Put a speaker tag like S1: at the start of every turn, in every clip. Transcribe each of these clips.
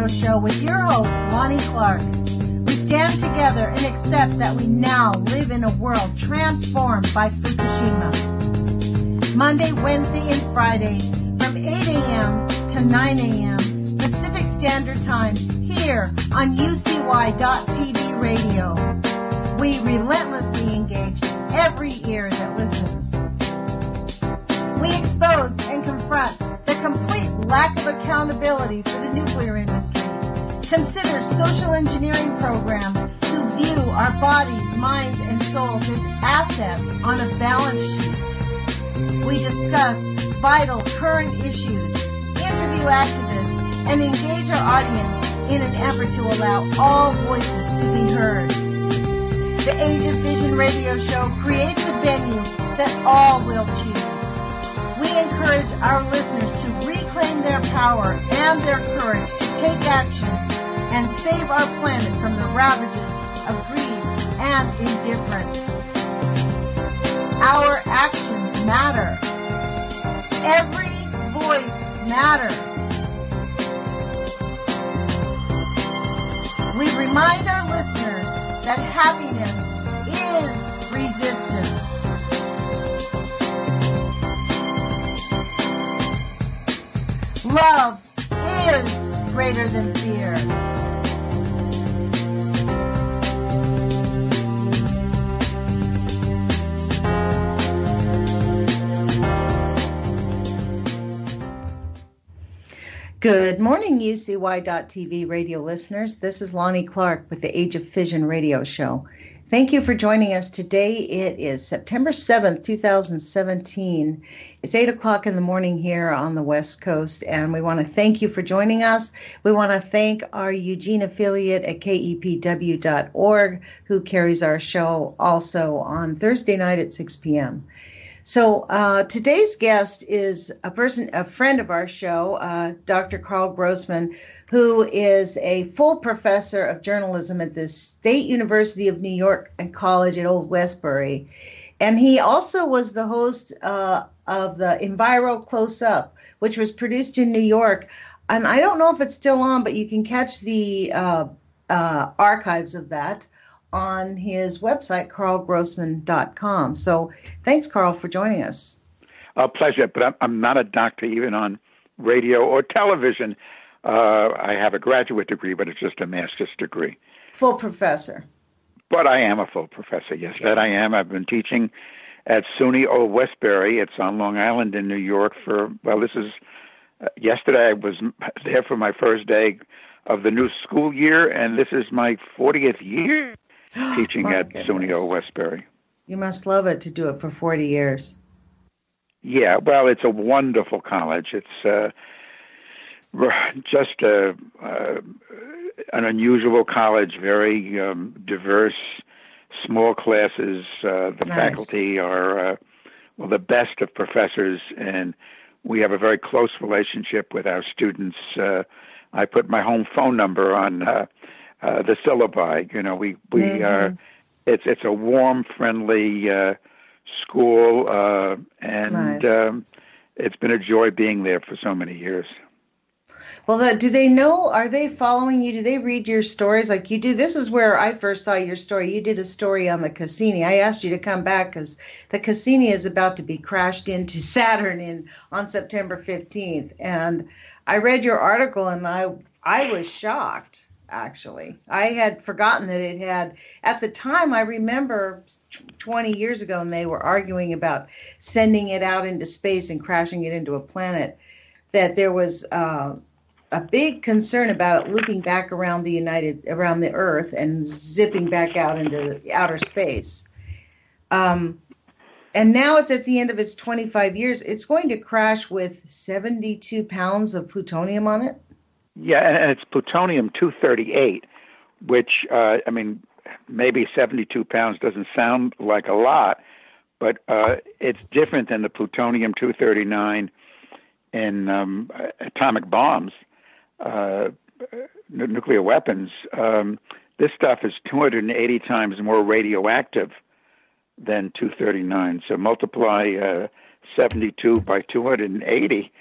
S1: show with your host, Lonnie Clark. We stand together and accept that we now live in a world transformed by Fukushima. Monday, Wednesday, and Friday from 8 a.m. to 9 a.m. Pacific Standard Time here on UCY.TV radio. We relentlessly engage every ear that listens. We expose and confront the complete lack of accountability for the nuclear industry. Consider social engineering programs who view our bodies, minds, and souls as assets on a balance sheet. We discuss vital current issues, interview activists, and engage our audience in an effort to allow all voices to be heard. The Age of Fission radio show creates a venue that all will choose. We encourage our listeners to reclaim their power and their courage to take action and save our planet from the ravages of greed and indifference. Our actions matter. Every voice matters. We remind our listeners that happiness is resistance. Love is greater than fear. Good morning, UCY.TV radio listeners. This is Lonnie Clark with the Age of Fission radio show. Thank you for joining us today. It is September 7th, 2017. It's 8 o'clock in the morning here on the West Coast, and we want to thank you for joining us. We want to thank our Eugene affiliate at kepw.org, who carries our show also on Thursday night at 6 p.m. So today's guest is a friend of our show, Dr. Karl Grossman, who is a full professor of journalism at the State University of New York and College at Old Westbury. And he also was the host of the Enviro Close Up, which was produced in New York. And I don't know if it's still on, but you can catch the archives of that on his website, karlgrossman.com. So thanks, Karl, for joining us.
S2: A pleasure, but I'm not a doctor even on radio or television. I have a graduate degree, but it's just a master's degree.
S1: Full professor.
S2: But I am a full professor, yes, that I am. I've been teaching at SUNY Old Westbury. It's on Long Island in New York yesterday I was there for my first day of the new school year, and this is my 40th year teaching at SUNY Old Westbury.
S1: You must love it to do it for 40 years.
S2: Yeah, well, it's a wonderful college. It's just an unusual college, very diverse, small classes. The faculty are the best of professors, and we have a very close relationship with our students. I put my home phone number on the syllabi. You know, we are. It's a warm, friendly school, and it's been a joy being there for so many years.
S1: Well, do they know? Are they following you? Do they read your stories like you do? This is where I first saw your story. You did a story on the Cassini. I asked you to come back because the Cassini is about to be crashed into Saturn on September 15th. And I read your article, and I was shocked, actually. I had forgotten that it had, at the time, I remember 20 years ago, and they were arguing about sending it out into space and crashing it into a planet, that there was a big concern about it looping back around the Earth and zipping back out into outer space. And now it's at the end of its 25 years. It's going to crash with 72 pounds of plutonium on it.
S2: Yeah, and it's plutonium-238, which, maybe 72 pounds doesn't sound like a lot, but it's different than the plutonium-239 in atomic bombs. Nuclear weapons, this stuff is 280 times more radioactive than 239. So multiply 72 by 280,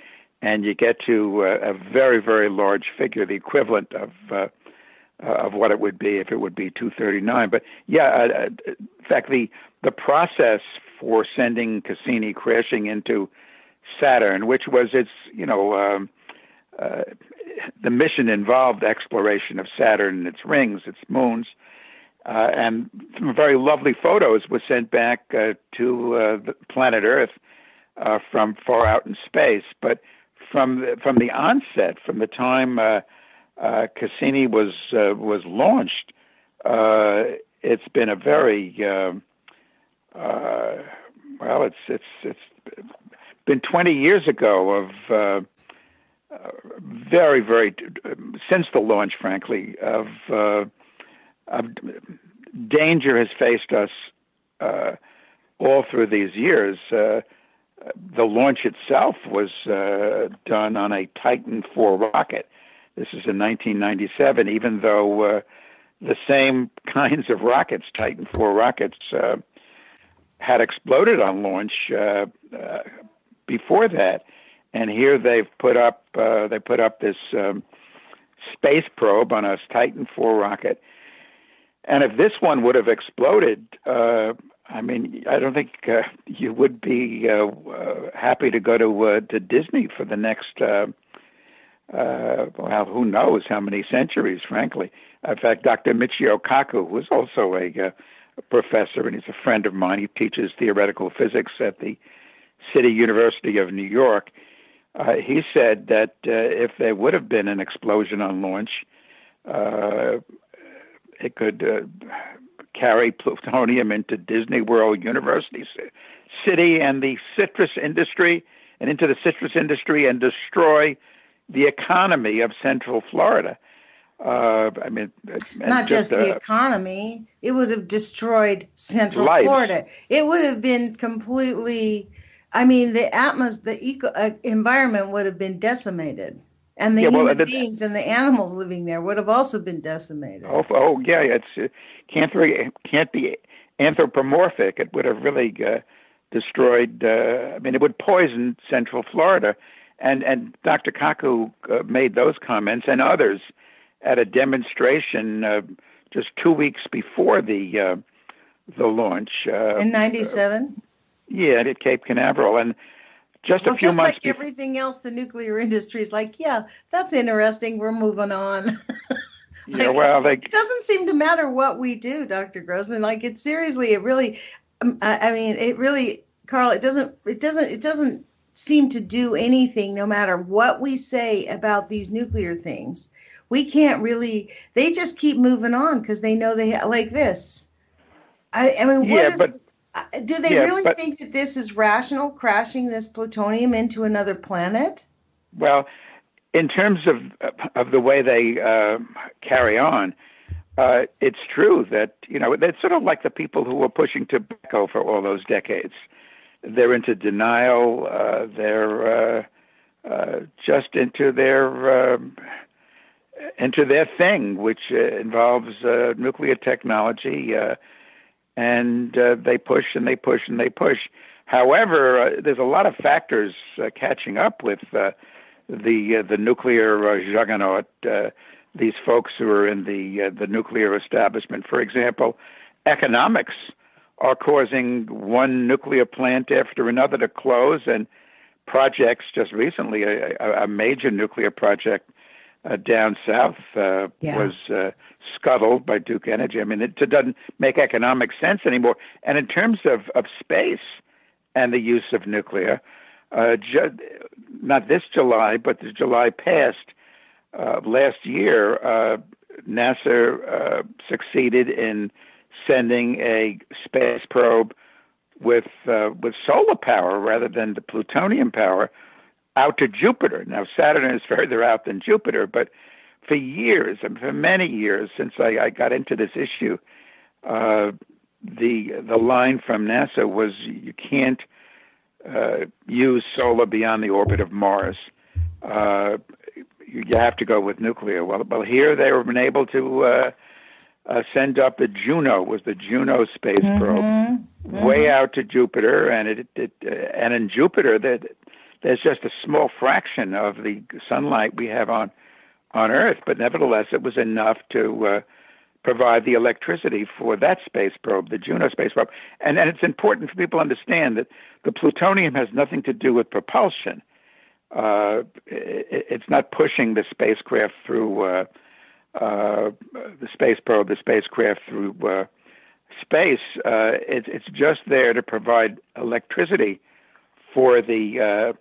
S2: and you get to a very, very large figure, the equivalent of what it would be if it would be 239. But yeah, in fact, the process for sending Cassini crashing into Saturn, which was its, the mission involved exploration of Saturn and its rings, its moons, and some very lovely photos were sent back to the planet Earth from far out in space. But from the onset, from the time Cassini was launched, it's been a very it's been 20 years ago of very, very, since the launch, frankly, of danger has faced us all through these years. The launch itself was done on a Titan IV rocket. This is in 1997, even though the same kinds of rockets, Titan IV rockets, had exploded on launch before that. And here they've put up this space probe on a Titan IV rocket. And if this one would have exploded, I don't think you would be happy to go to Disney for the next, who knows how many centuries, frankly. In fact, Dr. Michio Kaku, who is also a professor, and he's a friend of mine, he teaches theoretical physics at the City University of New York. He said that if there would have been an explosion on launch, it could carry plutonium into Disney World, University City, and the citrus industry, and into the citrus industry, and destroy the economy of Central Florida.
S1: Not just the economy; it would have destroyed Central
S2: life.
S1: Florida. It would have been completely. The environment would have been decimated, and the human beings and the animals living there would have also been decimated.
S2: It can't be anthropomorphic. It would have really destroyed. It would poison Central Florida, and Dr. Kaku made those comments and others at a demonstration just 2 weeks before the launch
S1: in '97.
S2: Yeah, at Cape Canaveral, and just a few months.
S1: Like everything else, the nuclear industry is like, yeah, that's interesting. We're moving on. It doesn't seem to matter what we do, Dr. Grossman. Karl, it doesn't seem to do anything, no matter what we say about these nuclear things. We can't really. They just keep moving on because they know they like this. Do they really think that this is rational, crashing this plutonium into another planet?
S2: Well, in terms of the way they carry on, it's true that, it's sort of like the people who were pushing tobacco for all those decades. They're into denial. They're just into their thing, which involves nuclear technology. And they push and they push and they push. However, there's a lot of factors catching up with the nuclear juggernaut. These folks who are in the nuclear establishment, for example, economics are causing one nuclear plant after another to close, and projects. Just recently, a major nuclear project down south was scuttled by Duke Energy. It doesn't make economic sense anymore. And in terms of space and the use of nuclear, not this July, but the July past, last year, NASA succeeded in sending a space probe with solar power rather than the plutonium power out to Jupiter. Now, Saturn is further out than Jupiter, but for years, and for many years since I got into this issue, the line from NASA was you can't use solar beyond the orbit of Mars. You have to go with nuclear. Well, here they were able to send up the Juno space probe way out to Jupiter, and and in Jupiter there's just a small fraction of the sunlight we have on Earth, but nevertheless, it was enough to provide the electricity for that space probe, the Juno space probe. And it's important for people to understand that the plutonium has nothing to do with propulsion. It's not pushing the spacecraft through the space probe, the spacecraft through space. It's just there to provide electricity for the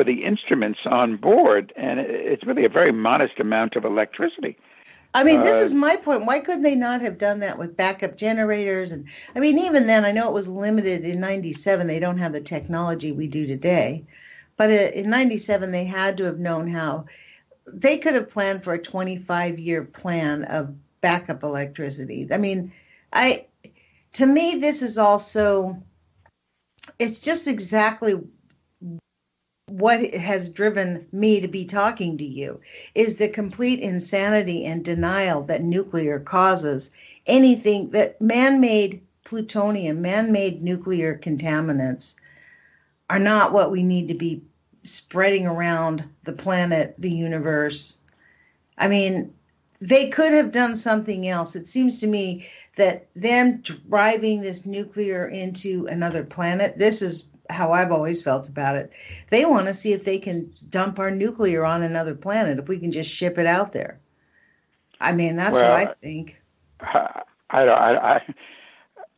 S2: instruments on board, and it's really a very modest amount of electricity.
S1: I mean, this is my point. Why couldn't they not have done that with backup generators? And I mean, even then, I know it was limited in 97. They don't have the technology we do today. But in 97, they had to have known how. They could have planned for a 25-year plan of backup electricity. I mean, to me, this is also, it's just exactly what has driven me to be talking to you, is the complete insanity and denial that nuclear causes. Anything that man-made plutonium, man-made nuclear contaminants are not what we need to be spreading around the planet, the universe. I mean, they could have done something else. It seems to me that them driving this nuclear into another planet, this is how I've always felt about it. They want to see if they can dump our nuclear on another planet, if we can just ship it out there. I mean, that's what I think.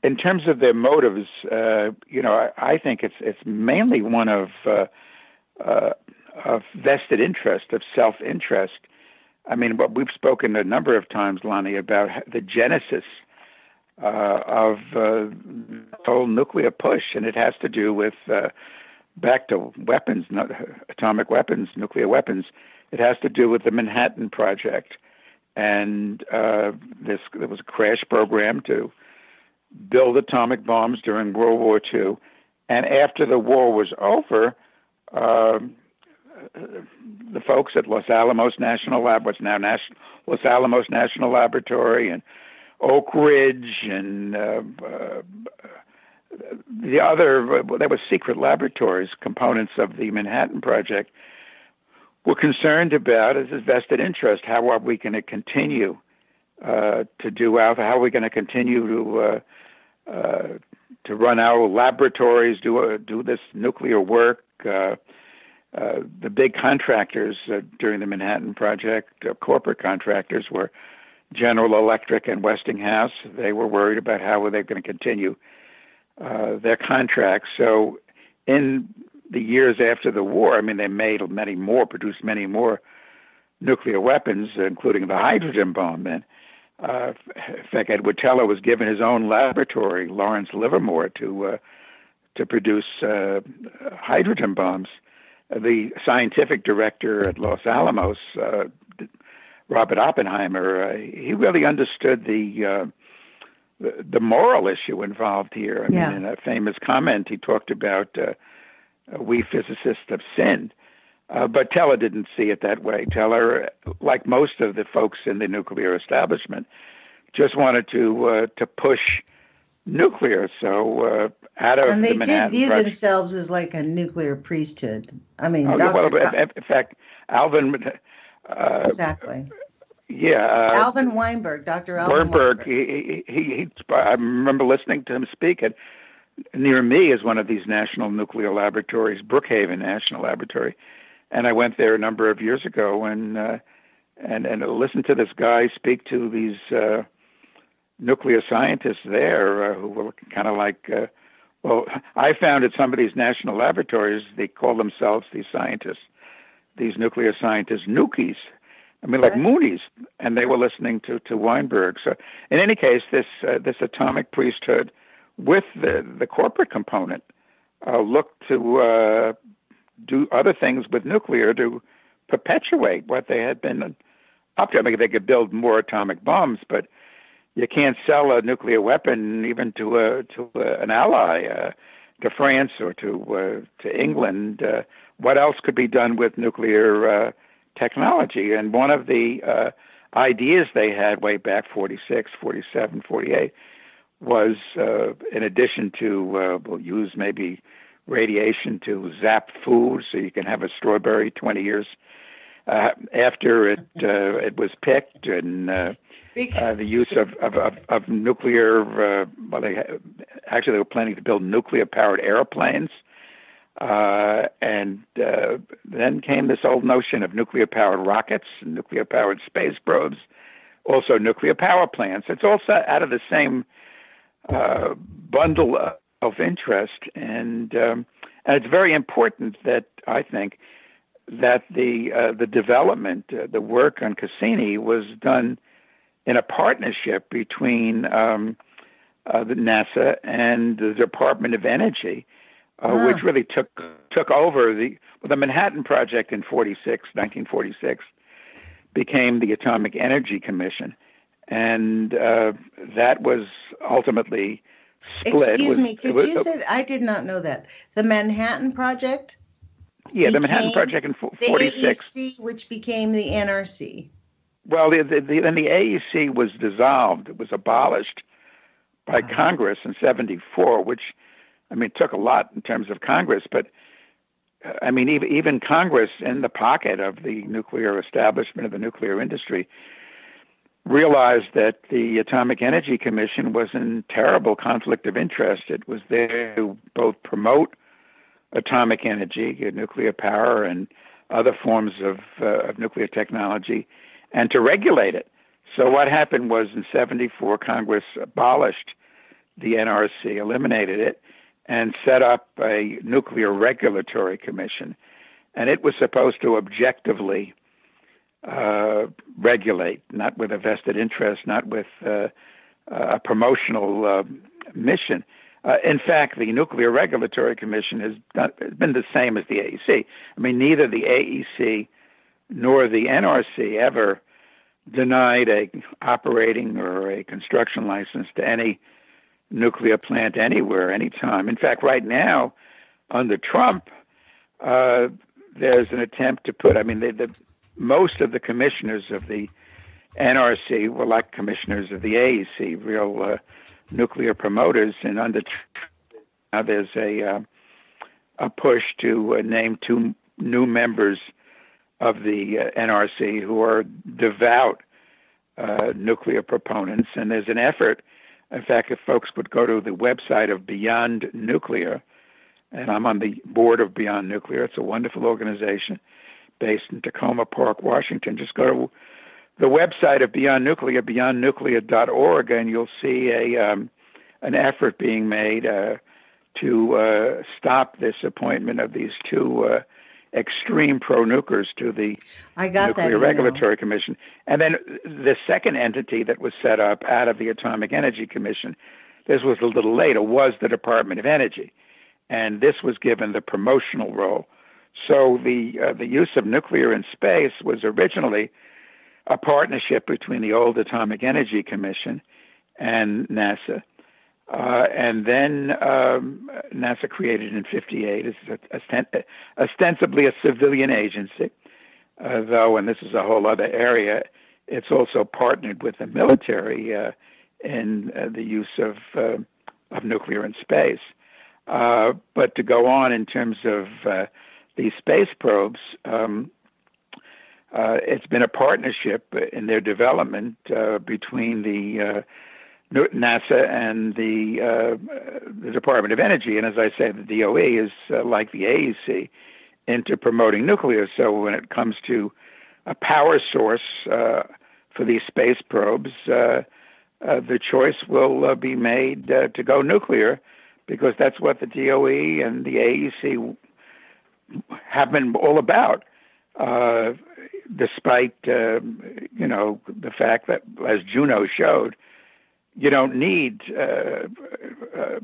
S2: In terms of their motives, I think it's mainly one of vested interest, of self-interest. I mean, what we've spoken a number of times, Lonnie, about the genesis of the whole nuclear push, and it has to do with back to weapons, not atomic weapons, nuclear weapons. It has to do with the Manhattan Project, and there was a crash program to build atomic bombs during World War II, and after the war was over, the folks at Los Alamos National Lab, what's now Los Alamos National Laboratory, and Oak Ridge, and the other, there were secret laboratories, components of the Manhattan Project, were concerned about, as a vested interest, how are we going to continue to how are we going to continue to run our laboratories, do this nuclear work. The big contractors during the Manhattan Project, corporate contractors, were General Electric and Westinghouse. They were worried about how were they going to continue their contracts. So in the years after the war, I mean, they produced many more nuclear weapons, including the hydrogen bomb. Then, in fact, Edward Teller was given his own laboratory, Lawrence Livermore, to produce hydrogen bombs. The scientific director at Los Alamos, Robert Oppenheimer, he really understood the moral issue involved here. I mean, in a famous comment, he talked about we physicists have sinned. But Teller didn't see it that way. Teller, like most of the folks in the nuclear establishment, just wanted to push nuclear. So out of
S1: and they
S2: the Manhattan
S1: did view
S2: Project,
S1: themselves as like a nuclear priesthood. I mean,
S2: in fact, Alvin.
S1: Exactly.
S2: Yeah.
S1: Alvin Weinberg, Dr. Alvin
S2: Weinberg.
S1: Weinberg.
S2: I remember listening to him speak at near me is one of these national nuclear laboratories, Brookhaven National Laboratory, and I went there a number of years ago and listened to this guy speak to these nuclear scientists there who were kind of like, I found at some of these national laboratories, they call themselves, these scientists, these nuclear scientists, nukies. I mean, like Moonies, and they were listening to Weinberg. So, in any case, this atomic priesthood, with the corporate component, looked to do other things with nuclear to perpetuate what they had been up to. I mean, they could build more atomic bombs, but you can't sell a nuclear weapon even to an ally, to France or to England. What else could be done with nuclear technology? And one of the ideas they had way back, 46, 47, 48, was in addition to we'll use maybe radiation to zap food so you can have a strawberry 20 years after it was picked, and the use of nuclear. They were planning to build nuclear-powered airplanes, and then came this old notion of nuclear-powered rockets, nuclear-powered space probes, also nuclear power plants. It's all out of the same bundle of interest, and it's very important that I think that the development, the work on Cassini was done in a partnership between the NASA and the Department of Energy, which really took over the Manhattan Project in 1946, became the Atomic Energy Commission, and that was ultimately split.
S1: Excuse me, could you say I did not know that the Manhattan Project?
S2: Yeah, the Manhattan Project in 46.
S1: The AEC, which became the NRC.
S2: Well, then the AEC was dissolved. It was abolished by Congress in 1974, which, took a lot in terms of Congress. But, even Congress, in the pocket of the nuclear establishment of the nuclear industry, realized that the Atomic Energy Commission was in terrible conflict of interest. It was there to both promote atomic energy, nuclear power, and other forms of nuclear technology, and to regulate it. So what happened was in 1974, Congress abolished the NRC, eliminated it, and set up a Nuclear Regulatory Commission. And it was supposed to objectively regulate, not with a vested interest, not with a promotional mission. In fact, the Nuclear Regulatory Commission has been the same as the AEC. Neither the AEC nor the NRC ever denied a operating or a construction license to any nuclear plant anywhere, anytime. In fact, right now, under Trump, there's an attempt to put, most of the commissioners of the NRC were like commissioners of the AEC, real nuclear promoters, and under now there's a push to name two new members of the NRC who are devout nuclear proponents, and there's an effort. In fact, if folks would go to the website of Beyond Nuclear, and I'm on the board of Beyond Nuclear, it's a wonderful organization based in Tacoma Park, Washington. Just go to the website of Beyond Nuclear, beyondnuclear.org, and you'll see an effort being made to stop this appointment of these two extreme pro-nukers to the Nuclear Regulatory Commission. And then the second entity that was set up out of the Atomic Energy Commission, this was a little later, was the Department of Energy. And this was given the promotional role. So the use of nuclear in space was originally a partnership between the old Atomic Energy Commission and NASA. And then NASA created in 1958 as ostensibly a civilian agency, though, and this is a whole other area, it's also partnered with the military in the use of nuclear in space. But to go on in terms of these space probes, it's been a partnership in their development between the NASA and the Department of Energy. And as I say, the DOE is like the AEC into promoting nuclear. So when it comes to a power source for these space probes, the choice will be made to go nuclear, because that's what the DOE and the AEC have been all about, despite, the fact that, as Juno showed, you don't need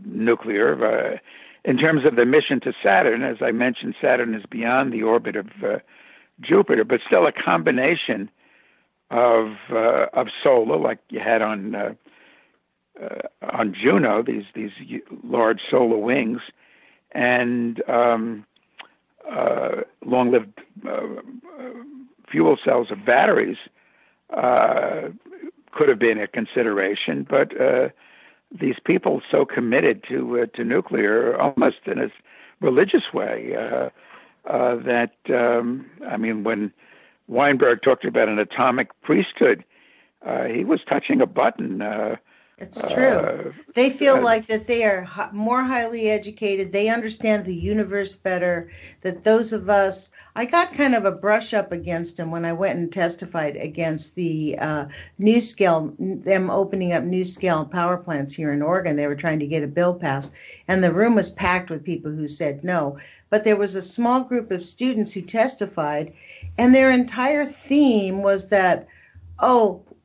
S2: nuclear. In terms of the mission to Saturn, as I mentioned, Saturn is beyond the orbit of Jupiter, but still a combination of solar, like you had on Juno, these large solar wings, and long-lived fuel cells of batteries could have been a consideration, but these people so committed to nuclear, almost in as religious way. When Weinberg talked about an atomic priesthood, he was touching a button.
S1: It's true. They feel like that they are more highly educated. They understand the universe better. That those of us, I got kind of a brush up against them when I went and testified against the NuScale, them opening up NuScale power plants here in Oregon. They were trying to get a bill passed, and the room was packed with people who said no. But there was a small group of students who testified, and their entire theme was that,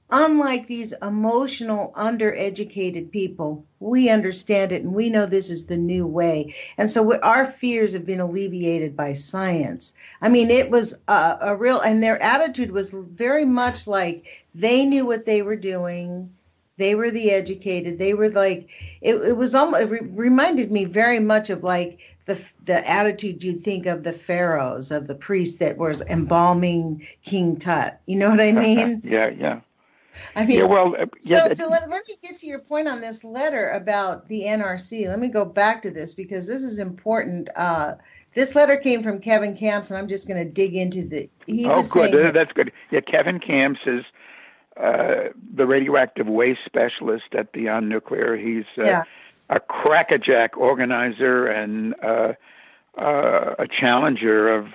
S1: unlike these emotional, undereducated people, we understand it and we know this is the new way. And so our fears have been alleviated by science. I mean, it was and their attitude was very much like they knew what they were doing. They were the educated. They were like, it was almost, it reminded me very much of like the attitude you'd think of the pharaohs, of the priest that was embalming King Tut. You know what I mean?
S2: Yeah.
S1: I mean, so let me get to your point on this letter about the NRC. Let me go back to this because this is important. This letter came from Kevin Kamps, and I'm just going to dig into the.
S2: Good. That's good. Yeah, Kevin Kamps is the radioactive waste specialist at Beyond Nuclear. He's a crackerjack organizer and a challenger of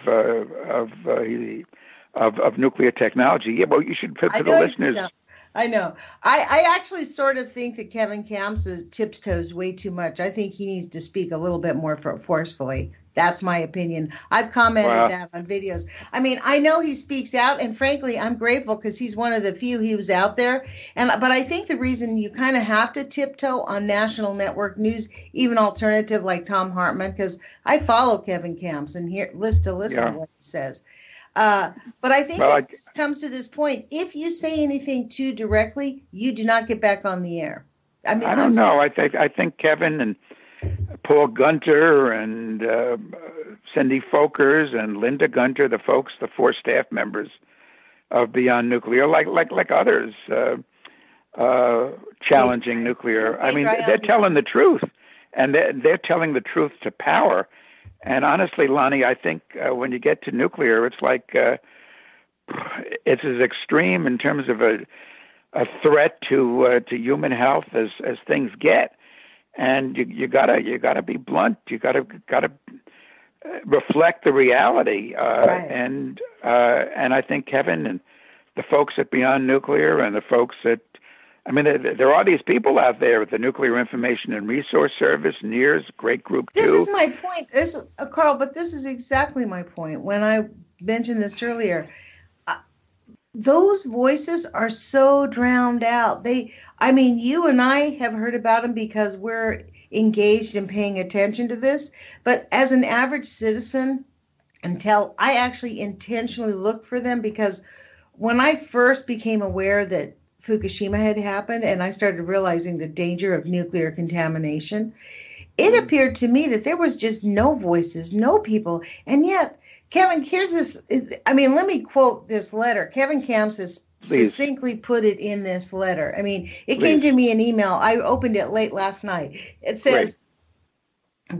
S2: nuclear technology. Yeah, well, you should put to the listeners.
S1: I know. I actually sort of think that Kevin Kamps tiptoes way too much. I think he needs to speak a little bit more forcefully. That's my opinion. I've commented that on videos. I mean, I know he speaks out, and frankly, I'm grateful because he's one of the few who's out there. But I think the reason you kind of have to tiptoe on national network news, even alternative like Tom Hartman, because I follow Kevin Kamps and listen to what he says. But I think this comes to this point. If you say anything too directly, you do not get back on the air. I mean,
S2: I don't know. I think Kevin and Paul Gunter and Cindy Folkers and Linda Gunter, the four staff members of Beyond Nuclear, like others challenging nuclear. I mean, they're telling the truth, and they're telling the truth to power. And honestly, Lonnie, I think when you get to nuclear, it's like it's as extreme in terms of a threat to human health as things get. And you gotta be blunt. You gotta reflect the reality. And I think Kevin and the folks at Beyond Nuclear and the folks at there are these people out there at the Nuclear Information and Resource Service, NIRS, great group too.
S1: This is my point, Karl, but this is exactly my point. When I mentioned this earlier, those voices are so drowned out. You and I have heard about them because we're engaged in paying attention to this. But as an average citizen, I actually intentionally look for them because when I first became aware that Fukushima had happened and I started realizing the danger of nuclear contamination, it appeared to me that there was just no voices, no people. And yet, Kevin, here's this. Let me quote this letter. Kevin Kamps has succinctly put it in this letter. It came to me in email. I opened it late last night. It says,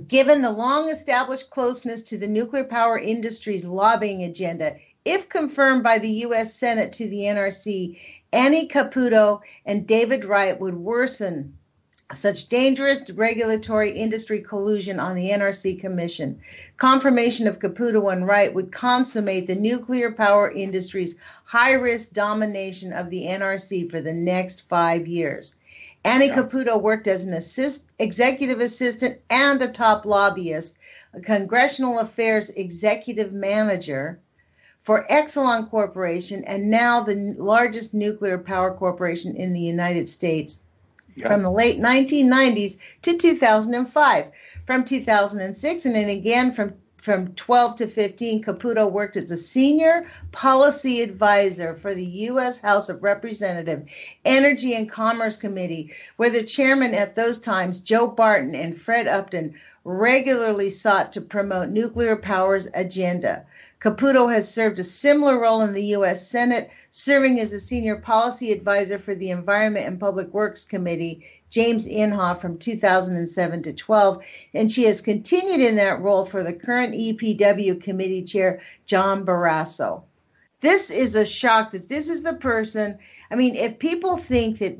S1: given the long-established closeness to the nuclear power industry's lobbying agenda, if confirmed by the U.S. Senate to the NRC, Annie Caputo and David Wright would worsen such dangerous regulatory industry collusion on the NRC Commission. Confirmation of Caputo and Wright would consummate the nuclear power industry's high-risk domination of the NRC for the next 5 years. Annie Caputo worked as an executive assistant and a top lobbyist, a congressional affairs executive manager for Exelon Corporation, and now the largest nuclear power corporation in the United States from the late 1990s to 2005. From 2006 and then again from 12 to 15, Caputo worked as a senior policy advisor for the U.S. House of Representatives Energy and Commerce Committee, where the chairman at those times, Joe Barton and Fred Upton, regularly sought to promote nuclear power's agenda. Caputo has served a similar role in the U.S. Senate, serving as a senior policy advisor for the Environment and Public Works Committee, James Inhofe, from 2007 to 12, and she has continued in that role for the current EPW committee chair, John Barrasso. This is a shock that this is the person. I mean, if people think that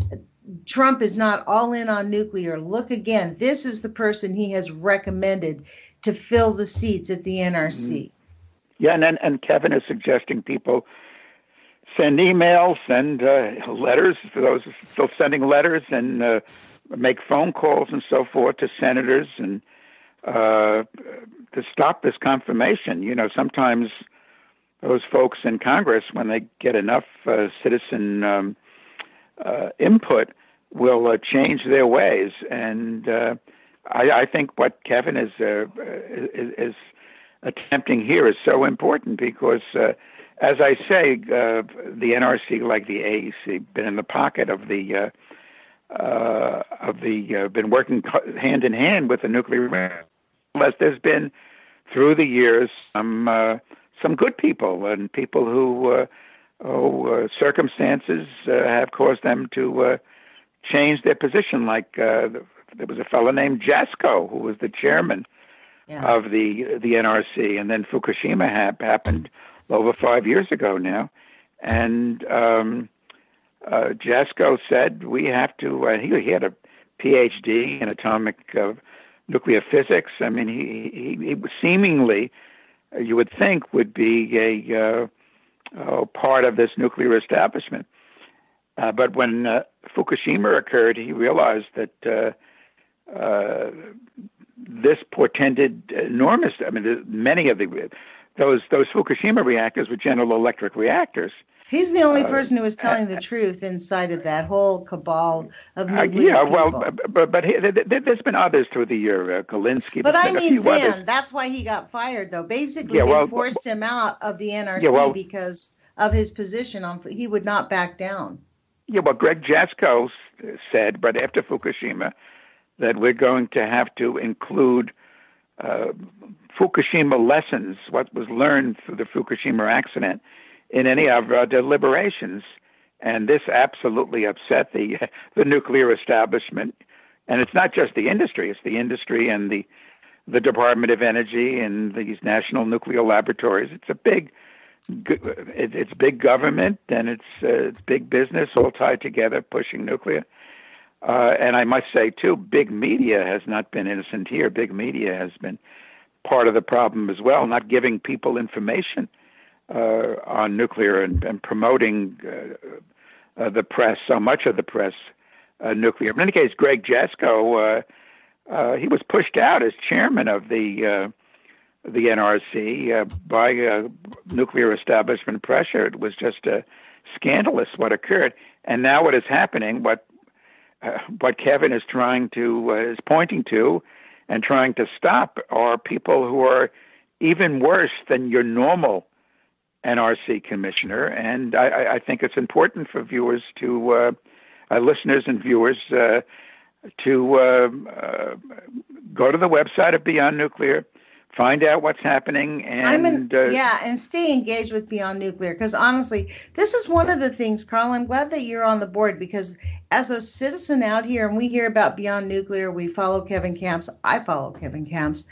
S1: Trump is not all in on nuclear, look again. This is the person he has recommended to fill the seats at the NRC.
S2: Yeah, and Kevin is suggesting people send emails, send letters, for those still sending letters, and make phone calls and so forth to senators and to stop this confirmation. You know, sometimes those folks in Congress, when they get enough citizen input, will change their ways. And I think what Kevin is attempting here is so important because, as I say, the NRC, like the AEC, been in the pocket of the been working hand in hand with the nuclear. Unless there's been through the years some good people and people who circumstances have caused them to change their position. Like there was a fellow named Jasko who was the chairman of the NRC, and then Fukushima happened over 5 years ago now, and Jasko said we have to. He had a PhD in atomic nuclear physics. I mean, he seemingly, you would think, would be a part of this nuclear establishment. But when Fukushima occurred, he realized that this portended enormous. I mean, many of those Fukushima reactors were General Electric reactors.
S1: He's the only person who was telling the truth inside of that whole cabal of nuclear people.
S2: Well, but there's been others through the year, Galinsky.
S1: But I mean, then, that's why he got fired, though. Basically, they forced him out of the NRC because of his position on. He would not back down.
S2: Yeah, well, Greg Jasko said, but after Fukushima, that we're going to have to include Fukushima lessons, what was learned through the Fukushima accident, in any of our deliberations. And this absolutely upset the nuclear establishment. And it's not just the industry; it's the industry and the Department of Energy and these national nuclear laboratories. It's a it's big government and it's big business all tied together, pushing nuclear. And I must say, too, big media has not been innocent here. Big media has been part of the problem as well, not giving people information on nuclear and promoting the press, so much of the press, nuclear. In any case, Greg Jasko, he was pushed out as chairman of the NRC by nuclear establishment pressure. It was just scandalous what occurred. And now what is happening, what Kevin is is pointing to and trying to stop are people who are even worse than your normal NRC commissioner. And I think it's important for viewers to, listeners and viewers, to go to the website of Beyond Nuclear, find out what's happening, and
S1: and stay engaged with Beyond Nuclear. Because honestly, this is one of the things, Karl, I'm glad that you're on the board, because as a citizen out here, and we hear about Beyond Nuclear, we follow Kevin Kamps. I follow Kevin Kamps.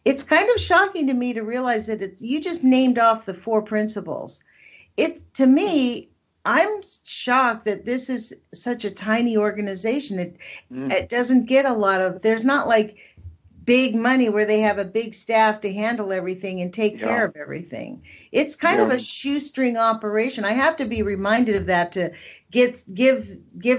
S1: It's kind of shocking to me to realize that you just named off the 4 principles. To me, I'm shocked that this is such a tiny organization. It doesn't get a lot of. There's not like big money where they have a big staff to handle everything and take care of everything. It's kind of a shoestring operation. I have to be reminded of that to give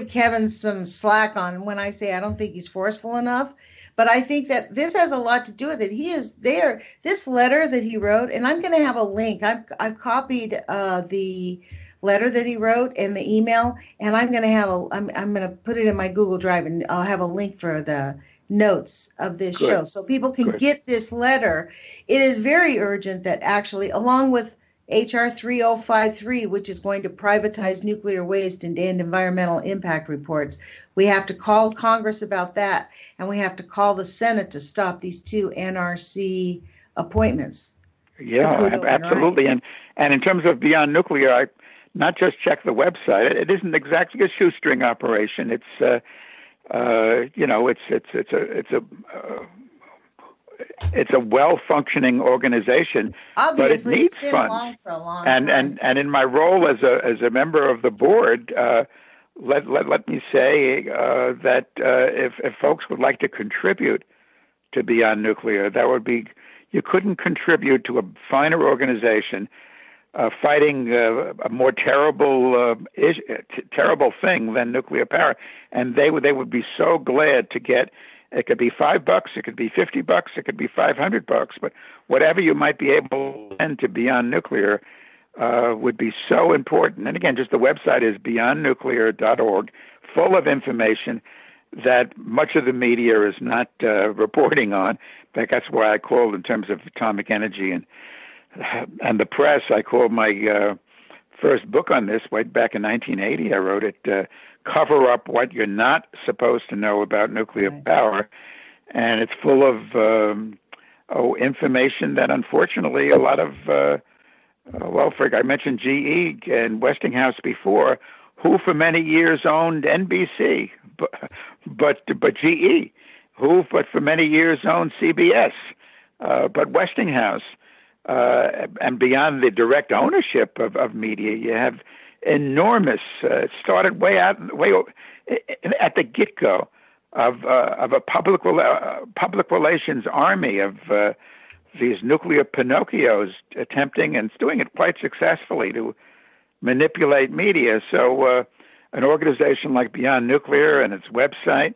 S1: Kevin some slack on when I say I don't think he's forceful enough. But I think that this has a lot to do with it. He is there. This letter that he wrote, and I'm going to have a link. I've copied the letter that he wrote and the email, and I'm going to I'm going to put it in my Google Drive, and I'll have a link for the notes of this show so people can get this letter. It is very urgent that actually, along with H.R. 3053, which is going to privatize nuclear waste and end environmental impact reports. We have to call Congress about that, and we have to call the Senate to stop these 2 NRC appointments.
S2: Yeah, absolutely. And in terms of Beyond Nuclear, I not just check the website. It isn't exactly a shoestring operation. It's it's a well-functioning organization,
S1: obviously,
S2: but it needs
S1: it's been
S2: funds.
S1: Along for a long time.
S2: And in my role as a member of the board, let me say that if folks would like to contribute to Beyond Nuclear, that would be, you couldn't contribute to a finer organization fighting a more terrible thing than nuclear power, and they would be so glad to get. It could be $5, it could be $50, it could be $500, but whatever you might be able to send to Beyond Nuclear would be so important. And again, just the website is beyondnuclear.org, full of information that much of the media is not reporting on. In fact, that's why I called, in terms of atomic energy and the press, I called my first book on this way back in 1980. I wrote it, Cover Up What You're Not Supposed to Know About Nuclear Power. And it's full of information that, unfortunately, a lot of, I mentioned GE and Westinghouse before, who for many years owned NBC, but GE, who but for many years owned CBS, but Westinghouse, and beyond the direct ownership of media, you have enormous. It started way at the get-go of a public relations army of these nuclear Pinocchios attempting, and doing it quite successfully, to manipulate media. So an organization like Beyond Nuclear and its website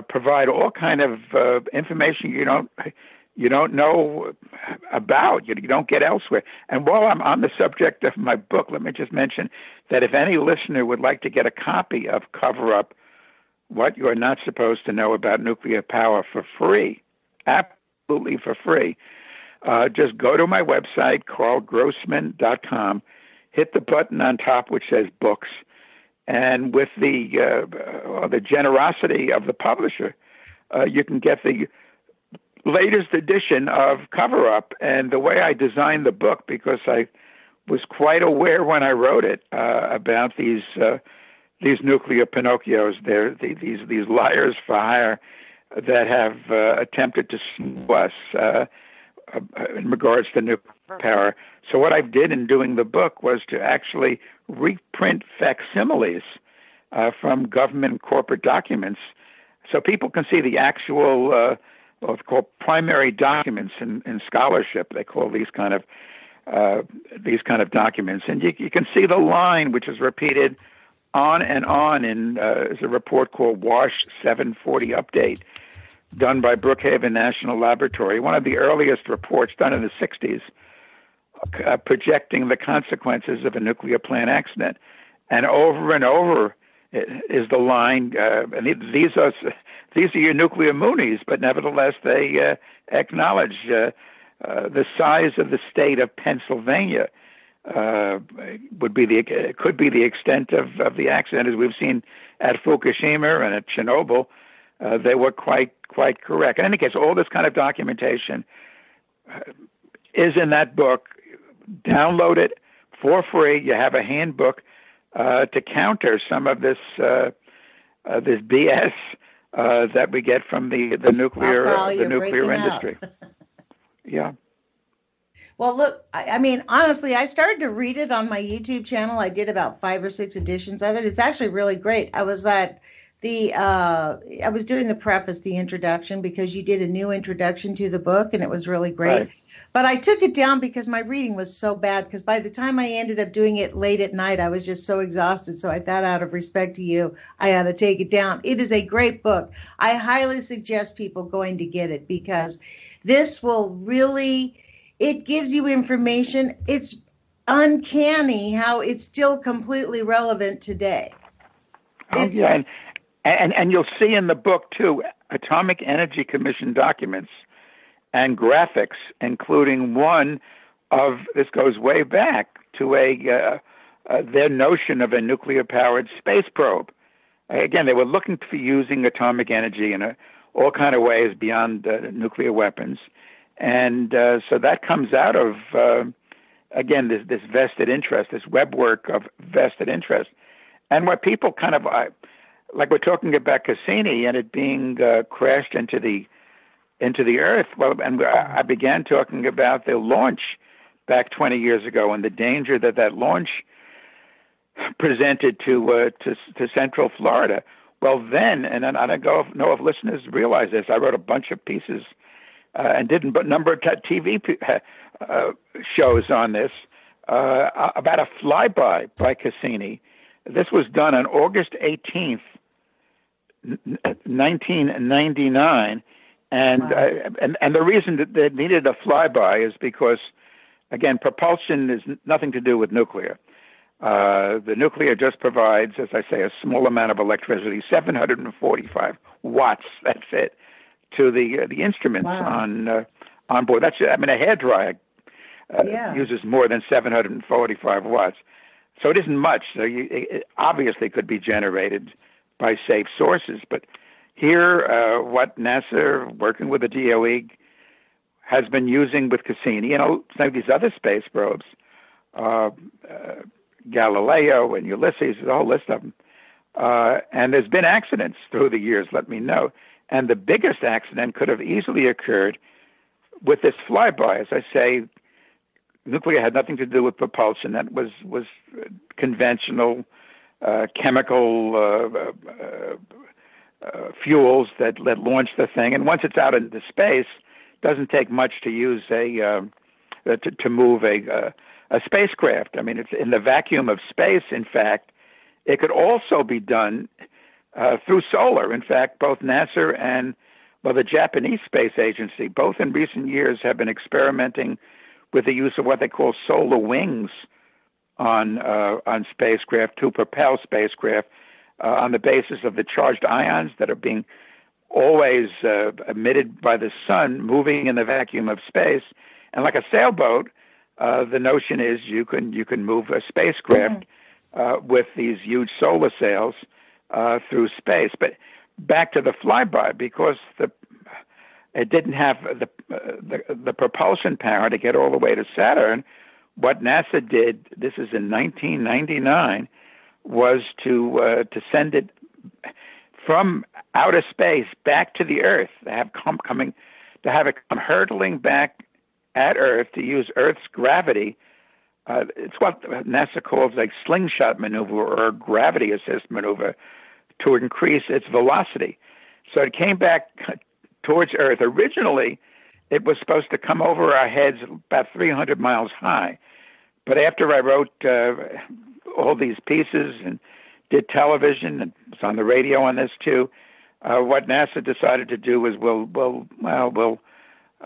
S2: provide all kind of information you don't know about, you don't get elsewhere. And while I'm on the subject of my book, let me just mention that if any listener would like to get a copy of Cover Up What You're Not Supposed to Know About Nuclear Power for free, absolutely for free, just go to my website, karlgrossman.com, hit the button on top which says books, and with the generosity of the publisher, you can get the latest edition of Cover Up. And the way I designed the book, because I was quite aware when I wrote it about these nuclear Pinocchios, these liars for hire that have attempted to sue us in regards to nuclear power. So what I did in doing the book was to actually reprint facsimiles from government and corporate documents, so people can see the actual what's called primary documents in scholarship. They call these kind of documents, and you can see the line which is repeated on and on in is a report called WASH 740 Update, done by Brookhaven National Laboratory, one of the earliest reports done in the 60s, projecting the consequences of a nuclear plant accident. And over is the line, and these are your nuclear Moonies, but nevertheless they acknowledge the size of the state of Pennsylvania could be the extent of the accident, as we've seen at Fukushima and at Chernobyl. They were quite correct. In any case, all this kind of documentation is in that book. Download it for free. You have a handbook to counter some of this BS that we get from the nuclear industry. Yeah.
S1: Well, look, I mean, honestly, I started to read it on my YouTube channel. I did about 5 or 6 editions of it. It's actually really great. I was at I was doing the preface, the introduction, because you did a new introduction to the book, and it was really great. Right. But I took it down because my reading was so bad, because by the time I ended up doing it late at night, I was just so exhausted. So I thought, out of respect to you, I had to take it down. It is a great book. I highly suggest people going to get it, because this will really, it gives you information. It's uncanny how it's still completely relevant today.
S2: Yeah, and you'll see in the book, too, Atomic Energy Commission documents and graphics, including one this goes way back to their notion of a nuclear-powered space probe. Again, they were looking for using atomic energy in all kind of ways beyond nuclear weapons. And so that comes out of, again, this vested interest, this web work of vested interest. And what people kind of, like we're talking about Cassini and it being crashed into the Earth. Well, and I began talking about the launch back 20 years ago and the danger that launch presented to Central Florida. Well, then, and I don't know if listeners realize this, I wrote a bunch of pieces and did a number of TV shows on this about a flyby by Cassini. This was done on August 18th, 1999. And the reason that they needed a flyby is because, again, propulsion is nothing to do with nuclear. The nuclear just provides, as I say, a small amount of electricity, 745 watts. That's it, to the instruments on board. That's, I mean, a hairdryer uses more than 745 watts, so it isn't much. So it obviously could be generated by safe sources, but here, what NASA, working with the DOE, has been using with Cassini, some of these other space probes, Galileo and Ulysses, a whole list of them. And there's been accidents through the years, let me know. And the biggest accident could have easily occurred with this flyby. As I say, nuclear had nothing to do with propulsion. That was conventional chemical fuels that launch the thing. And once it's out into space, it doesn't take much to use to move a spacecraft. I mean, it's in the vacuum of space. In fact, it could also be done through solar. In fact, both NASA and the Japanese Space Agency, both in recent years, have been experimenting with the use of what they call solar wings on spacecraft to propel spacecraft on the basis of the charged ions that are being always emitted by the sun, moving in the vacuum of space. And like a sailboat, the notion is you can move a spacecraft with these huge solar sails through space. But back to the flyby, because it didn't have the propulsion power to get all the way to Saturn. What NASA did, this is in 1999, was to send it from outer space back to the Earth. To have it come hurtling back at Earth to use Earth's gravity. It's what NASA calls a slingshot maneuver or a gravity assist maneuver to increase its velocity. So it came back towards Earth. Originally, it was supposed to come over our heads about 300 miles high. But after I wrote all these pieces and did television and was on the radio on this too, what NASA decided to do was we'll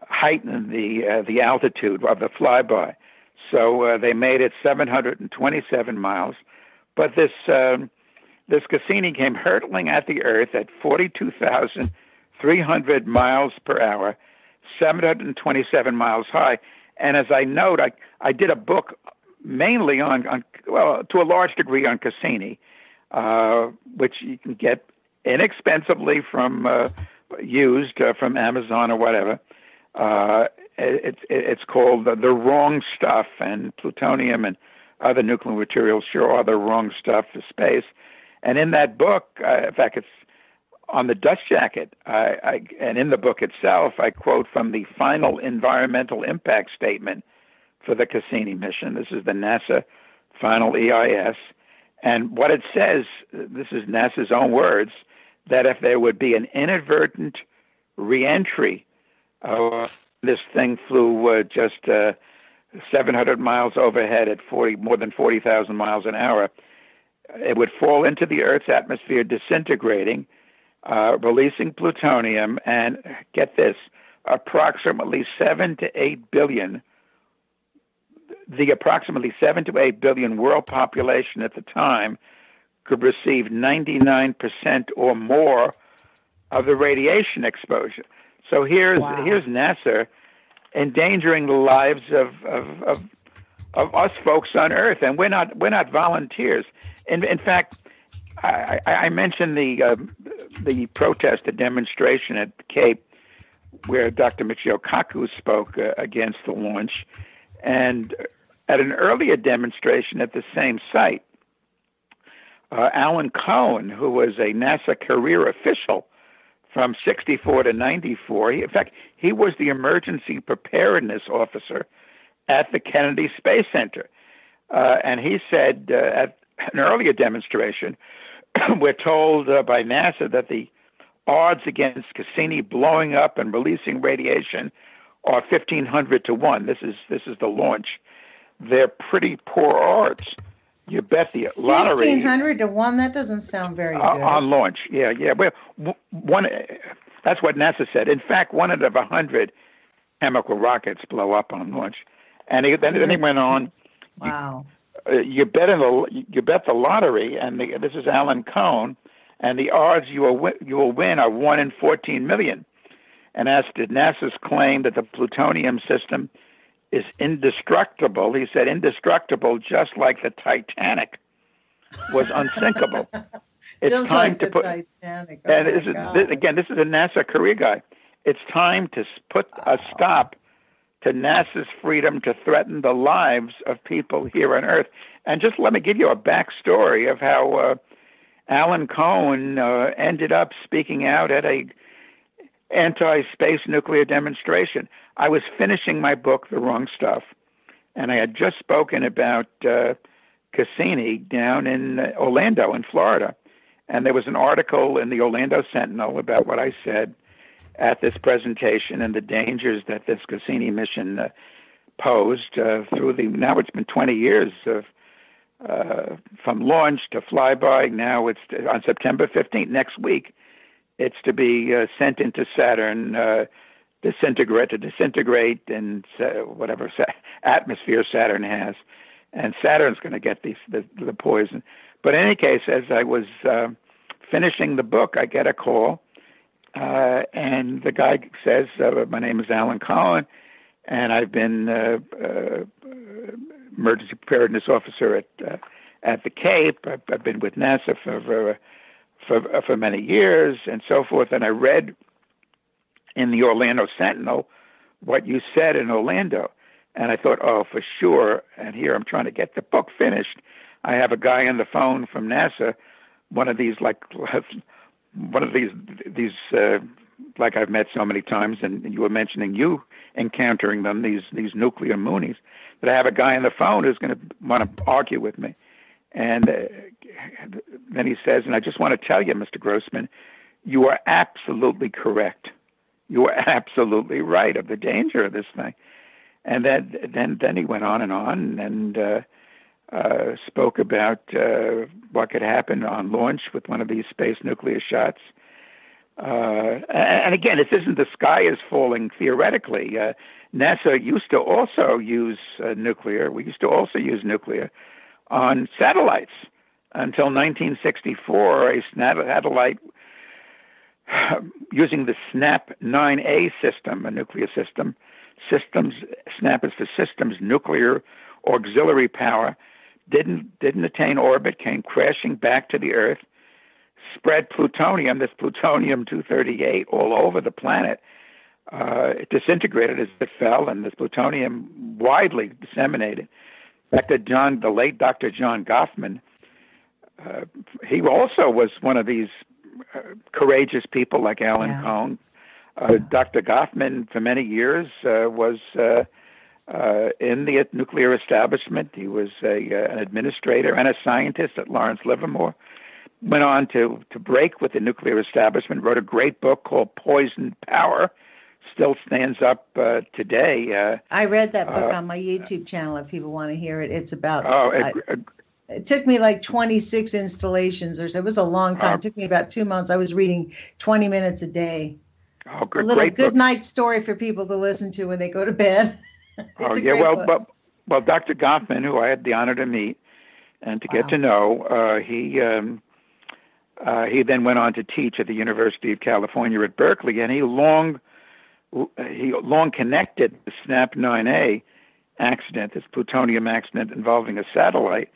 S2: heighten the altitude of the flyby. So they made it 727 miles. But this Cassini came hurtling at the Earth at 42,300 miles per hour, 727 miles high. And as I note, I did a book mainly on to a large degree on Cassini, which you can get inexpensively from Amazon or whatever. It's called The Wrong Stuff, and plutonium and other nuclear materials sure are the wrong stuff for space. And in that book, in fact, it's on the dust jacket, and in the book itself, I quote from the final environmental impact statement for the Cassini mission. This is the NASA final EIS. And what it says, this is NASA's own words, that if there would be an inadvertent reentry, this thing flew just 700 miles overhead at more than 40,000 miles an hour, it would fall into the Earth's atmosphere, disintegrating, releasing plutonium, and get this, approximately 7 to 8 billion. The approximately 7 to 8 billion world population at the time could receive 99% or more of the radiation exposure. So here's NASA endangering the lives of us folks on Earth, and we're not volunteers. In fact, I mentioned the protest, the demonstration at the Cape, where Dr. Michio Kaku spoke against the launch, and at an earlier demonstration at the same site, Alan Cohen, who was a NASA career official from 64 to 94, in fact, he was the emergency preparedness officer at the Kennedy Space Center. And he said at an earlier demonstration, we're told by NASA that the odds against Cassini blowing up and releasing radiation are 1,500 to 1. This is the launch. They're pretty poor odds. You bet the lottery.
S1: 1,500 to 1. That doesn't sound very good.
S2: On launch, yeah. Well, one. That's what NASA said. In fact, 1 out of 100 chemical rockets blow up on launch. And then he went on.
S1: Wow.
S2: You bet the lottery, and this is Alan Cohen, and the odds you will win are 1 in 14 million. And as to NASA's claim that the plutonium system is indestructible, he said indestructible, just like the Titanic was unsinkable. It's
S1: just
S2: time
S1: like
S2: to
S1: the
S2: put.
S1: Titanic.
S2: And this is a NASA career guy. It's time to put a stop to NASA's freedom to threaten the lives of people here on Earth. And just let me give you a backstory of how Alan Cohen ended up speaking out at a anti-space nuclear demonstration. I was finishing my book, The Wrong Stuff, and I had just spoken about Cassini down in Orlando, in Florida. And there was an article in the Orlando Sentinel about what I said at this presentation and the dangers that this Cassini mission posed through now it's been 20 years of from launch to flyby. Now it's on September 15th, next week. It's to be sent into Saturn, disintegrate in whatever atmosphere Saturn has, and Saturn's going to get the poison. But in any case, as I was finishing the book, I get a call, and the guy says, "My name is Alan Cohen, and I've been emergency preparedness officer at the Cape. I've been with NASA for many years, and so forth." And I read in the Orlando Sentinel what you said in Orlando, and I thought, oh, for sure. And here I'm trying to get the book finished. I have a guy on the phone from NASA, one of these like I've met so many times, and you were mentioning you encountering them, these nuclear moonies, that I have a guy on the phone who's going to want to argue with me. And then he says, and I just want to tell you, Mr. Grossman, you are absolutely correct. You are absolutely right of the danger of this thing. And then he went on and spoke about what could happen on launch with one of these space nuclear shots. And again, this isn't the sky is falling theoretically. NASA used to also use nuclear. We used to also use nuclear on satellites until 1964. A satellite using the SNAP 9A system, a nuclear system. SNAP is for Systems Nuclear Auxiliary Power. Didn't attain orbit, came crashing back to the Earth, spread plutonium, this plutonium-238, all over the planet. It disintegrated as it fell, and this plutonium widely disseminated. The late Dr. John Goffman, he also was one of these courageous people like Alan Cohen. Dr. Goffman, for many years, was in the nuclear establishment. He was an administrator and a scientist at Lawrence Livermore. Went on to break with the nuclear establishment, wrote a great book called Poisoned Power, still stands up today.
S1: I read that book on my YouTube channel if people want to hear it. It's about... it took me like 26 installations or so. It was a long time. It took me about 2 months. I was reading 20 minutes a day.
S2: Oh, good,
S1: a little
S2: great
S1: good
S2: book.
S1: Night story for people to listen to when they go to bed.
S2: Well, Dr. Goffman, who I had the honor to meet and to get to know, he then went on to teach at the University of California at Berkeley, and he long he long connected the SNAP 9A accident, this plutonium accident involving a satellite,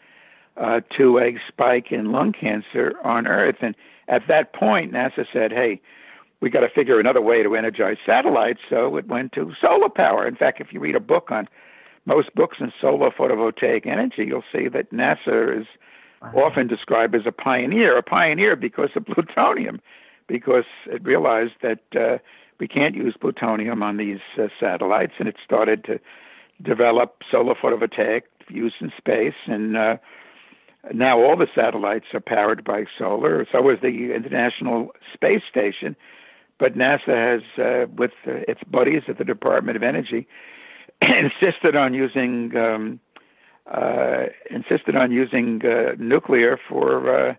S2: to a spike in lung cancer on Earth. And at that point, NASA said, hey, we got to figure another way to energize satellites, so it went to solar power. In fact, if you read a book on most books in solar photovoltaic energy, you'll see that NASA is often described as a pioneer because of plutonium, because it realized that we can't use plutonium on these satellites, and it started to develop solar photovoltaic use in space, and now all the satellites are powered by solar. So is the International Space Station. But NASA has, with its buddies at the Department of Energy, insisted on using nuclear for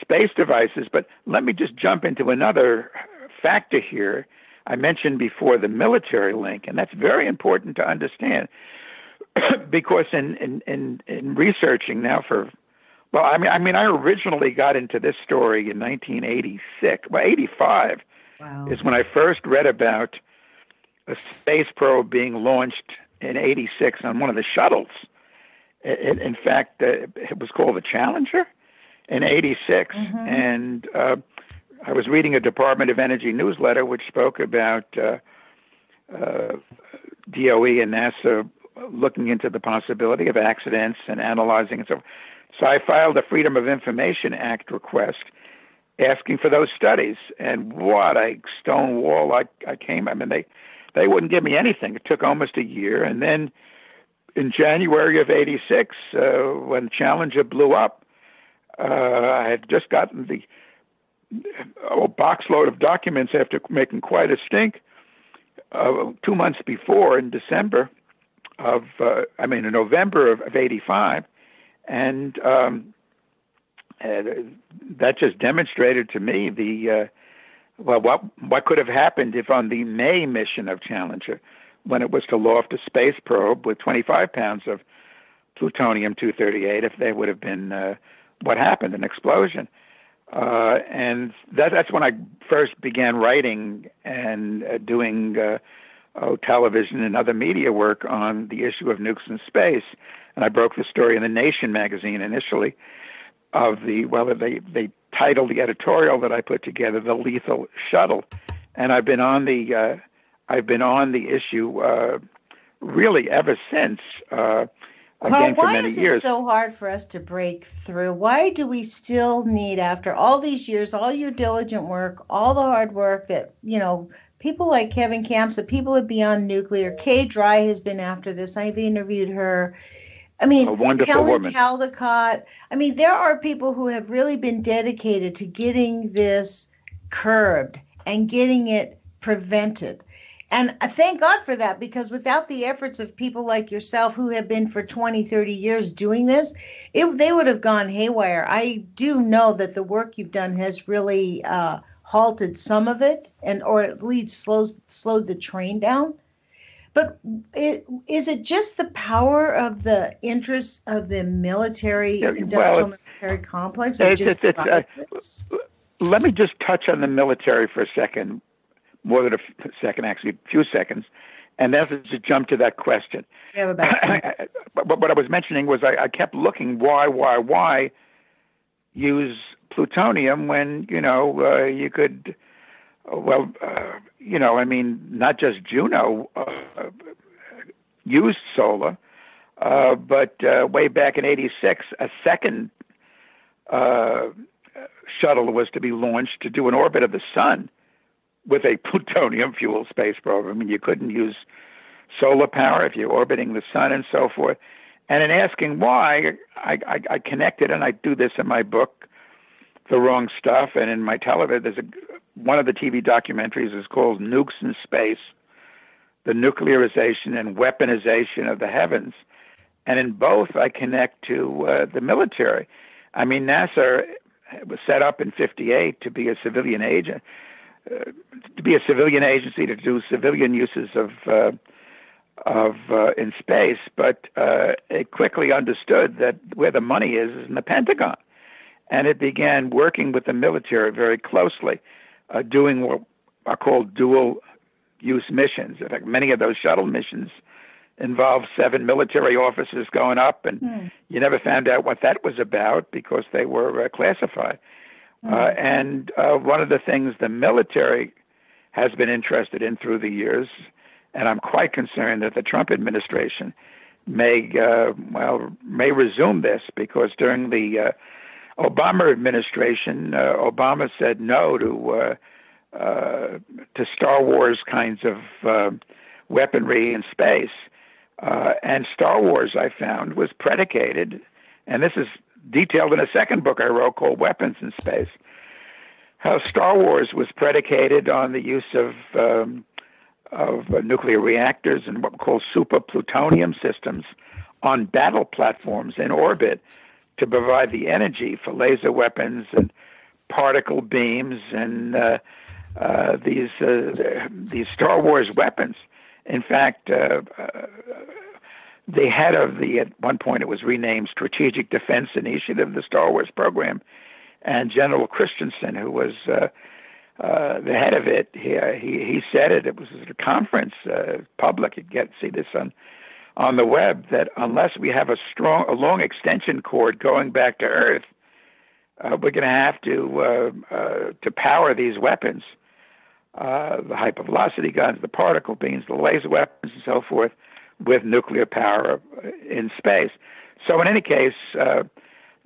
S2: space devices. But let me just jump into another factor here. I mentioned before the military link, and that's very important to understand, because in researching now I originally got into this story in 85.
S1: Wow.
S2: Is when I first read about a space probe being launched in 86 on one of the shuttles. In fact, it was called the Challenger in 86. Mm-hmm. And I was reading a Department of Energy newsletter which spoke about DOE and NASA looking into the possibility of accidents and analyzing and so forth. So I filed a Freedom of Information Act request asking for those studies, and what a stonewall I came. I mean, they wouldn't give me anything. It took almost a year, and then in January of 86, when Challenger blew up, I had just gotten the box load of documents after making quite a stink 2 months before, in November of 85, and that just demonstrated to me what could have happened if on the May mission of Challenger, when it was to loft a space probe with 25 pounds of plutonium-238, if there would have been what happened, an explosion. And that's when I first began writing and doing television and other media work on the issue of nukes in space. And I broke the story in The Nation magazine initially, they titled the editorial that I put together "The Lethal Shuttle," and I've been on the issue really ever since. Again,
S1: Karl,
S2: for many years.
S1: Why is it so hard for us to break through? Why do we still need, after all these years, all your diligent work, all the hard work that people like Kevin Kamps, the people at Beyond Nuclear, Kay Dry has been after this. I've interviewed her. I mean,
S2: a wonderful
S1: Helen
S2: woman.
S1: Caldecott. I mean, there are people who have really been dedicated to getting this curbed and getting it prevented. And I thank God for that, because without the efforts of people like yourself who have been for 20, 30 years doing this, they would have gone haywire. I do know that the work you've done has really halted some of it, or at least slowed the train down. But is it just the power of the interests of the industrial military complex?
S2: Let me just touch on the military for a second, more than a second, actually, a few seconds, and then just jump to that question.
S1: We have about 10.
S2: But what I was mentioning was I kept looking, why use plutonium when, you could... not just Juno used solar, but way back in 86, a second shuttle was to be launched to do an orbit of the sun with a plutonium fuel space probe. I mean, you couldn't use solar power if you're orbiting the sun and so forth. And in asking why, I connected, and I do this in my book, The Wrong Stuff, and in my television, one of the TV documentaries is called Nukes in Space, the Nuclearization and Weaponization of the Heavens. And in both, I connect to the military. I mean, NASA was set up in 58 to be a civilian agent, agency to do civilian uses of in space, but it quickly understood that where the money is in the Pentagon. And it began working with the military very closely, doing what are called dual use missions. In fact, many of those shuttle missions involved 7 military officers going up, and you never found out what that was about because they were classified. And one of the things the military has been interested in through the years, and I'm quite concerned that the Trump administration may resume this, because during the Obama administration, Obama said no to Star Wars kinds of weaponry in space. And Star Wars, I found, was predicated, and this is detailed in a second book I wrote called Weapons in Space, how Star Wars was predicated on the use of nuclear reactors and what we call super plutonium systems on battle platforms in orbit to provide the energy for laser weapons and particle beams and these Star Wars weapons. In fact, the head of at one point it was renamed Strategic Defense Initiative, the Star Wars program, and General Christensen, who was the head of it, he said it was at a conference, public, you get to see this on the web, that unless we have a long extension cord going back to Earth, we're going to have to power these weapons, the hypervelocity guns, the particle beams, the laser weapons, and so forth, with nuclear power in space. So in any case,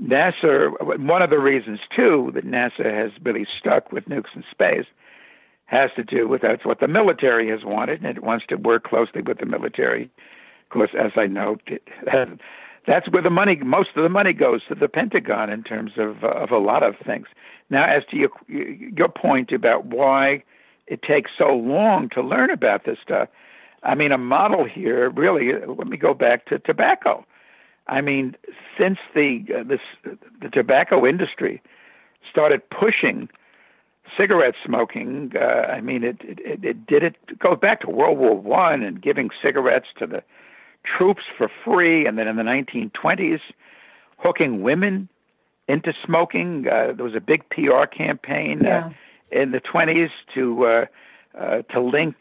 S2: NASA, one of the reasons, too, that NASA has really stuck with nukes in space has to do with that's what the military has wanted, and it wants to work closely with the military. Of course, as I note, that's where most of the money goes to the Pentagon in terms of a lot of things. Now, as to your point about why it takes so long to learn about this stuff, I mean, a model here, really, let me go back to tobacco. I mean, since the tobacco industry started pushing cigarette smoking, I mean, it goes back to World War I and giving cigarettes to the troops for free, and then in the 1920s, hooking women into smoking. There was a big PR campaign in the 20s to link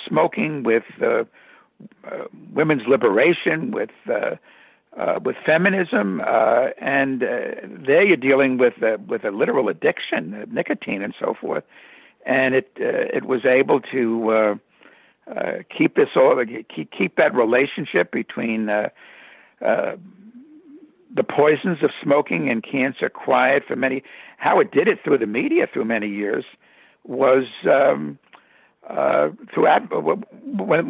S2: smoking with women's liberation, with feminism, and there you're dealing with a literal addiction, nicotine, and so forth. And it was able to keep that relationship between the poisons of smoking and cancer quiet for many. How it did it through the media through many years was when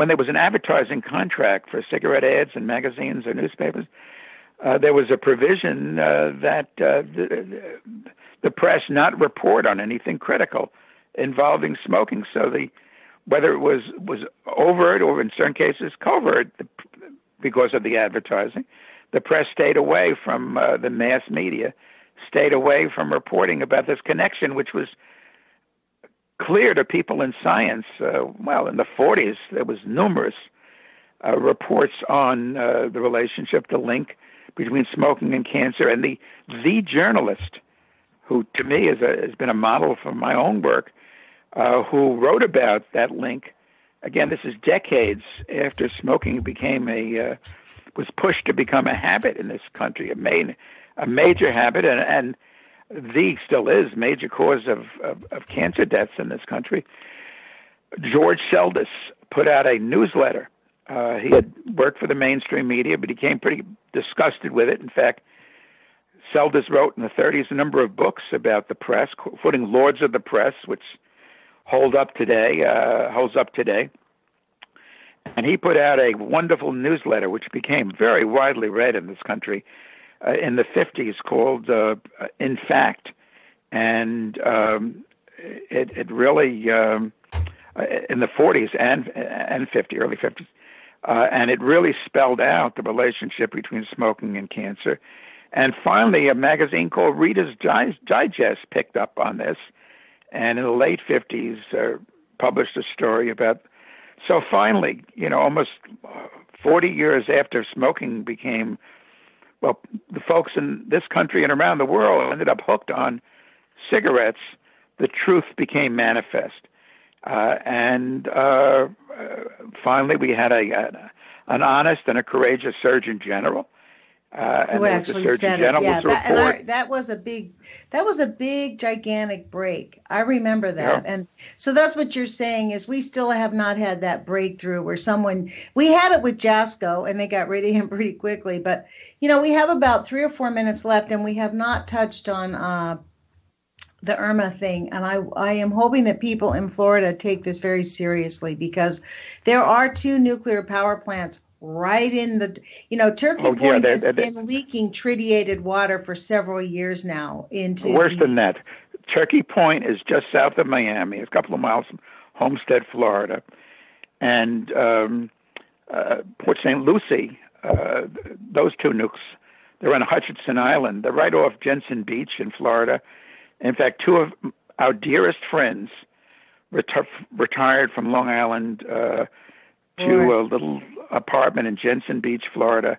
S2: there was an advertising contract for cigarette ads in magazines or newspapers, there was a provision that the press not report on anything critical involving smoking. So whether it was overt or in certain cases covert, because of the advertising, the press stayed away from the mass media, stayed away from reporting about this connection, which was clear to people in science. In the 40s, there was numerous reports on the relationship, the link between smoking and cancer. And the journalist, who to me has been a model for my own work, who wrote about that link, again, this is decades after smoking was pushed to become a habit in this country, a major habit, and still is major cause of cancer deaths in this country. George Seldes put out a newsletter. He had worked for the mainstream media, but he became pretty disgusted with it. In fact, Seldes wrote in the 30s a number of books about the press, including Lords of the Press, which holds up today. And he put out a wonderful newsletter, which became very widely read in this country in the 50s, called In Fact. And it really, in the 40s and 50s, early 50s, and it really spelled out the relationship between smoking and cancer. And finally, a magazine called Reader's Digest picked up on this, and in the late 50s published a story about. So finally, almost 40 years after smoking became, the folks in this country and around the world ended up hooked on cigarettes, the truth became manifest. And finally, we had an honest and a courageous Surgeon General.
S1: Who actually said it? Yeah, that was a big, gigantic break. I remember that, and so that's what you're saying is we still have not had that breakthrough where we had it with Jasko and they got rid of him pretty quickly. But we have about 3 or 4 minutes left, and we have not touched on the Irma thing, and I am hoping that people in Florida take this very seriously because there are 2 nuclear power plants right in the, Turkey Point has been leaking tritiated water for several years now into
S2: worse than that. Turkey Point is just south of Miami, a couple of miles from Homestead, Florida, and Port St. Lucie. Those 2 nukes, they're on Hutchinson Island. They're right off Jensen Beach in Florida. In fact, 2 of our dearest friends retired from Long Island to a little apartment in Jensen Beach, Florida,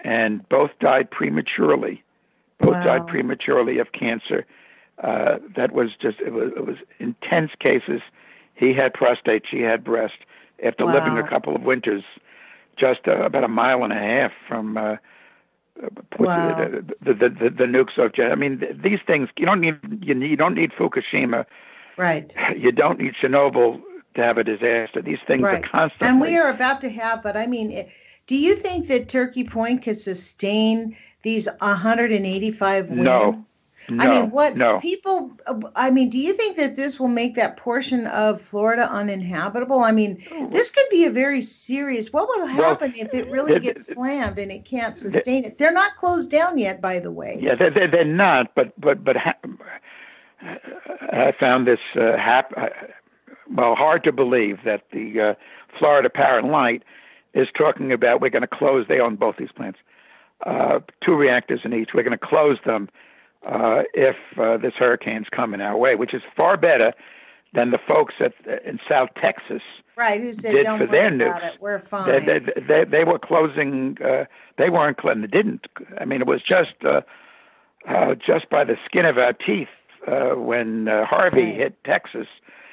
S2: and both died prematurely. Died prematurely of cancer. That was it was intense cases. He had prostate, she had breast. After living a couple of winters, just about a mile and a half from the nukes of. I mean, these things you don't need Fukushima,
S1: right?
S2: You don't need Chernobyl to have a disaster. These things are constantly.
S1: And we are about to have, but I mean, do you think that Turkey Point could sustain these 185 winds?
S2: No.
S1: I mean,
S2: No.
S1: People, I mean, do you think that this will make that portion of Florida uninhabitable? I mean, this could be a very serious, what will happen if it really gets slammed and it can't sustain it? They're not closed down yet, by the way.
S2: Yeah, they're not, but I found this hard to believe that the Florida Power and Light is talking about we're going to close. They own both these plants, 2 reactors in each. We're going to close them if this hurricane's coming our way, which is far better than the folks in South Texas
S1: who said,
S2: did
S1: don't
S2: for
S1: worry
S2: their
S1: about
S2: nukes.
S1: It. We're fine.
S2: They were closing. They weren't closing. They didn't. I mean, it was just by the skin of our teeth when Harvey hit Texas.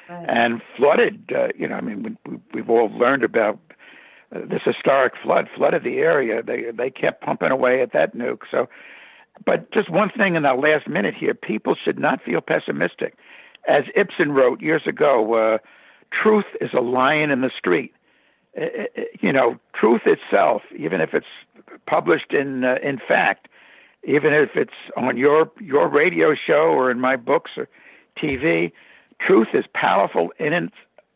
S1: Right.
S2: And flooded, I mean, we've all learned about this historic flooded the area. They kept pumping away at that nuke. So, but just one thing in our last minute here, people should not feel pessimistic. As Ibsen wrote years ago, truth is a lion in the street. Truth itself, even if it's published in fact, even if it's on your radio show or in my books or TV, truth is powerful in its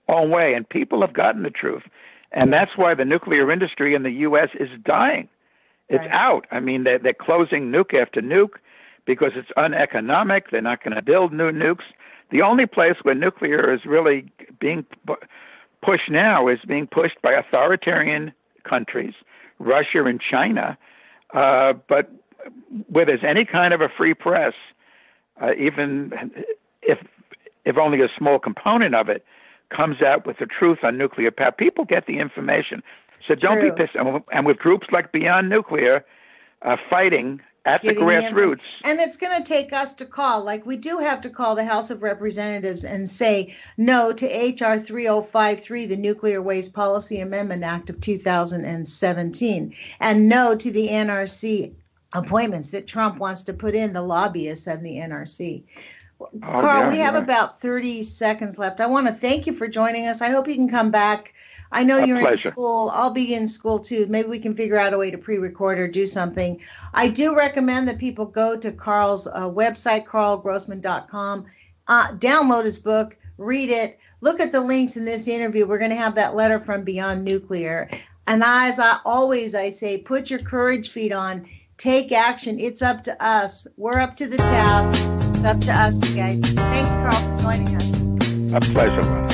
S2: own way, and people have gotten the truth. And that's why the nuclear industry in the U.S. is dying. It's out. I mean, they're closing nuke after nuke because it's uneconomic. They're not going to build new nukes. The only place where nuclear is really being pushed now is being pushed by authoritarian countries, Russia and China. But where there's any kind of a free press, even if only a small component of it comes out with the truth on nuclear power, people get the information. So don't be pissed. And with groups like Beyond Nuclear fighting at the grassroots.
S1: And it's going to take us to call, like we do have to call the House of Representatives and say no to H.R. 3053, the Nuclear Waste Policy Amendment Act of 2017, and no to the NRC appointments that Trump wants to put in, the lobbyists and the NRC. Karl, we have about 30 seconds left. I want to thank you for joining us. I hope you can come back. I know you're in school. I'll be in school too. Maybe we can figure out a way to pre-record or do something. I do recommend that people go to Karl's website, karlgrossman.com, download his book, read it, look at the links in this interview. We're going to have that letter from Beyond Nuclear. And as I say, put your courage feet on, take action. It's up to us. We're up to the task. It's up to us, you guys. Thanks, Karl, for joining us.
S2: A pleasure.